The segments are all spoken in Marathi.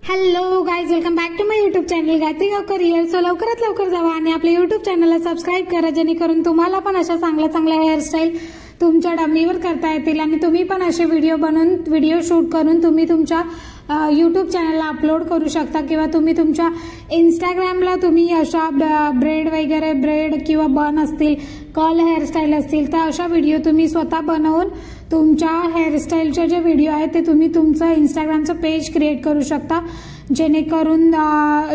Hello guys, welcome back to my YouTube channel Gayatri Gavkar here. So लवकरात लवकर जावा आणि आपल्या यूट्यूब चॅनलला सबस्क्राईब करा, जेणेकरून तुम्हाला पण अशा चांगल्या चांगल्या हेअरस्टाईल तुमच्या डमीवर करता येतील आणि तुम्ही पण असे व्हिडिओ शूट करून तुम्ही तुमच्या यूट्यूब चॅनलला अपलोड करू शकता किंवा तुम्ही तुमच्या इंस्टाग्रामला तुम्ही अशा ब्रेड किंवा बन असतील, कर्ल हेअरस्टाईल असतील, तर अशा व्हिडिओ तुम्ही स्वतः बनवून तुमच्या हेअरस्टाईलचे जे व्हिडिओ आहेत ते तुम्ही तुमचं इंस्टाग्रामचं पेज क्रिएट करू शकता, जेणेकरून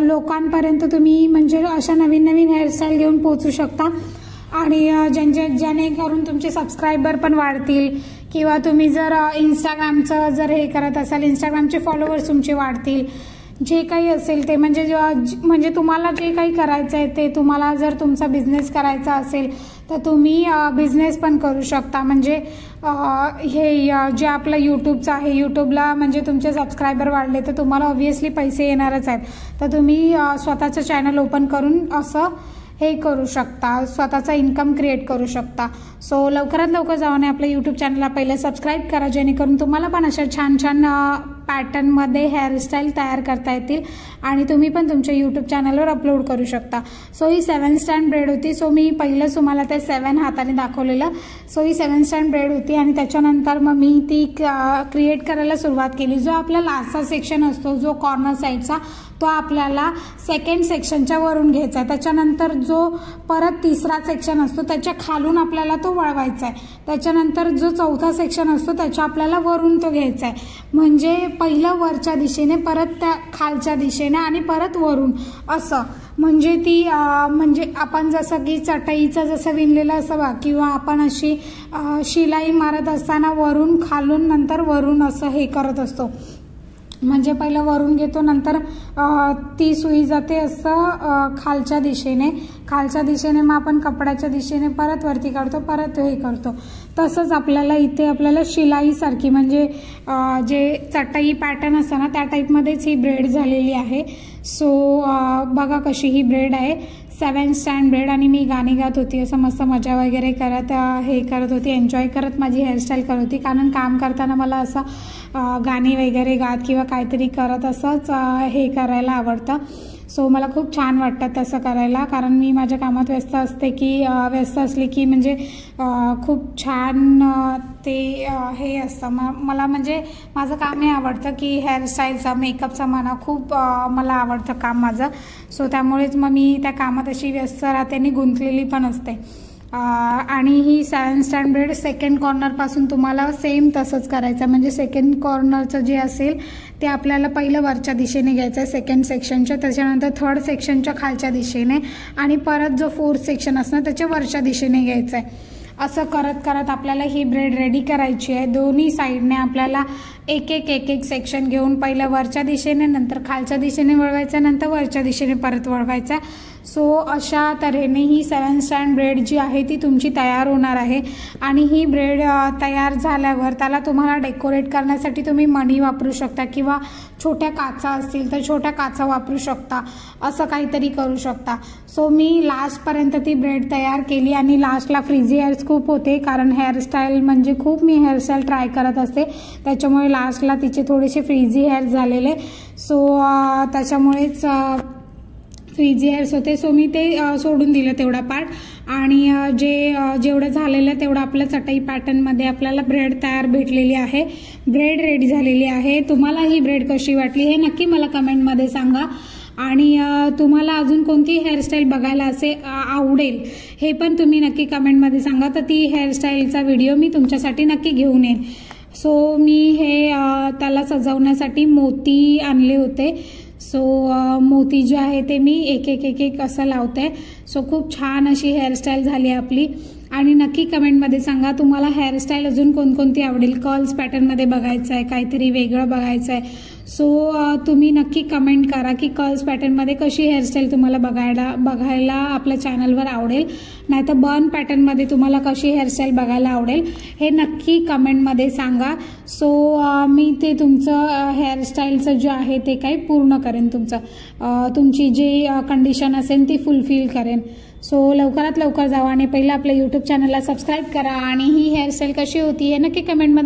लोकांपर्यंत तुम्ही म्हणजे अशा नवीन नवीन हेअरस्टाईल घेऊन पोहोचू शकता आणि जेणेकरून तुमचे सबस्क्रायबर पण वाढतील किंवा तुम्ही जर इंस्टाग्रामचं जर हे करत असाल, इंस्टाग्रामचे फॉलोअर्स तुमचे वाढतील. जे काही असेल ते म्हणजे तुम्हाला जे काही करायचं आहे ते तुम्हाला जर तुमचा बिझनेस करायचा असेल तर तुम्ही बिझनेस पण करू शकता. म्हणजे हे जे आपलं यूट्यूबचं आहे, यूट्यूबला म्हणजे तुमचे सबस्क्रायबर वाढले तर तुम्हाला ऑब्व्हियसली पैसे येणारच आहेत, तर तुम्ही स्वतःचं चॅनल ओपन करून असं हे करू शकता, स्वतःचा इन्कम क्रिएट करू शकता. सो लवकरात लवकर जाऊन आपल्या यूट्यूब चॅनलला पहिले सबस्क्राईब करा, जेणेकरून तुम्हाला पण अशा छान छान पॅटर्नमध्ये हेअरस्टाईल तयार करता येतील आणि तुम्ही पण तुमच्या यूट्यूब चॅनलवर अपलोड करू शकता. सो ही 7 स्टँड ब्रेड होती. सो मी पहिलं तुम्हाला ते 7 हाताने दाखवलेलं. सो ही 7 स्टँड ब्रेड होती आणि त्याच्यानंतर मग मी ती क्रिएट करायला सुरुवात केली. जो आपला लास्टचा सेक्शन असतो, जो कॉर्नर साईडचा, तो आपल्याला सेकंड सेक्शनच्या वरून घ्यायचा आहे. त्याच्यानंतर जो परत तिसरा सेक्शन असतो त्याच्या खालून आपल्याला तो वळवायचा आहे. त्याच्यानंतर जो चौथा सेक्शन असतो त्याच्या आपल्याला वरून तो घ्यायचा आहे. म्हणजे पहिलं वरच्या दिशेने, परत त्या खालच्या दिशेने आणि परत वरून असं. म्हणजे ती म्हणजे आपण जसं की चटईचं जसं विणलेलं असावा किंवा आपण अशी शिलाई मारत असताना वरून खालून नंतर वरून असं हे करत असतो. म्हणजे पहिलं वरून घेतो, नंतर ती सुई जाते असं खालच्या दिशेने मग आपण कपड्याच्या दिशेने परत वरती काढतो, परत हे करतो. तसंच आपल्याला इथे आपल्याला शिलाईसारखी म्हणजे जे चटई पॅटर्न असतं ना त्या टाईपमध्येच ही ब्रेड झालेली आहे. सो बघा कशी ही ब्रेड आहे, 7 स्टँड ब्रेड. आणि मी गाणी गात होती, असं मस्त मजा वगैरे करत हे करत होती, एन्जॉय करत माझी हेअरस्टाईल करत होती. कारण काम करताना मला असं गाणी वगैरे गात किंवा काहीतरी करत असंच हे करायला आवडतं. सो मला खूप छान वाटतं तसं करायला, कारण मी माझ्या कामात व्यस्त असले की म्हणजे खूप छान ते हे असतं. मला म्हणजे माझं काम हे आवडतं की हेअरस्टाईलचा, मेकअपचा म्हणा, खूप मला आवडतं काम माझं. सो त्यामुळेच मग मी त्या कामात अशी व्यस्त राहते आणि गुंतलेली पण असते. आणि ही 7 स्टँड ब्रेड सेकंड कॉर्नरपासून तुम्हाला सेम तसंच करायचं. म्हणजे सेकंड कॉर्नरचं जे असेल ते आपल्याला पहिलं वरच्या दिशेने घ्यायचं आहे सेकंड सेक्शनच्या, त्याच्यानंतर थर्ड सेक्शनच्या खालच्या दिशेने आणि परत जो 4th सेक्शन असणार त्याच्या वरच्या दिशेने घ्यायचं आहे. असं करत करत आपल्याला ही ब्रेड रेडी करायची आहे. दोन्ही साईडने आपल्याला एक एक सेक्शन घेऊन पहिलं वरच्या दिशेने, नंतर खालच्या दिशेने वळवायचं, नंतर वरच्या दिशेने परत वळवायचं. सो अशा तऱ्हेने ही 7 स्टँड ब्रेड जी आहे ती तुमची तयार होणार आहे. आणि ही ब्रेड तयार झाल्यावर त्याला तुम्हाला डेकोरेट करण्यासाठी तुम्ही मणी वापरू शकता किंवा छोट्या काचा असतील तर छोट्या काचा वापरू शकता, असं काहीतरी करू शकता. सो मी लास्टपर्यंत ती ब्रेड तयार केली आणि लास्टला फ्रीझी हेअर्स खूप होते, कारण हेअरस्टाईल म्हणजे खूप मी हेअरस्टाईल ट्राय करत असते, त्याच्यामुळे लास्टला तिचे थोडेसे फ्रीझी हेअर्स झालेले. सो त्याच्यामुळेच फ्रीझी हेअर्स होते. सो मी ते सोडून दिलं तेवढा पार्ट आणि जेवढं झालेलं तेवढं आपल्या चटई पॅटर्नमध्ये आपल्याला ब्रेड तयार भेटलेली आहे, ब्रेड रेडी झालेली आहे. तुम्हाला ही ब्रेड कशी वाटली हे नक्की मला कमेंटमध्ये सांगा. आणि तुम्हाला अजून कोणती हेअरस्टाईल बघायला आवडेल हे पण तुम्ही नक्की कमेंटमध्ये सांगा, तर ती हेअरस्टाईलचा व्हिडिओ मी तुमच्यासाठी नक्की घेऊन येईन. सो मी हे त्याला सजवण्यासाठी मोती आणले होते. सो मोती जे आहे ते मी एक असं लावते. सो खूप छान अशी हेअरस्टाईल झाली आपली. आणि नक्की कमेंटमध्ये सांगा तुम्हाला हेअरस्टाईल अजून कोणकोणती आवडेल, कर्ल्स पॅटर्नमध्ये बघायचं आहे, काहीतरी वेगळं बघायचं आहे. सो तुम्ही नक्की कमेंट करा की कर्ल्स पॅटर्नमध्ये कशी हेअरस्टाईल तुम्हाला बघायला आपल्या चॅनलवर आवडेल, नाहीतर बर्न पॅटर्नमध्ये तुम्हाला कशी हेअरस्टाईल बघायला आवडेल हे नक्की कमेंटमध्ये सांगा. सो मी ते तुमचं हेअरस्टाईलचं जे आहे ते काही पूर्ण करेन, तुमची जी कंडिशन असेल ती फुलफिल करेन. सो लवकरात लवकर जावा आणि पहिलं आपल्या यूट्यूब चॅनलला सबस्क्राईब करा आणि ही हेअरस्टाईल कशी होती हे नक्की कमेंटमध्ये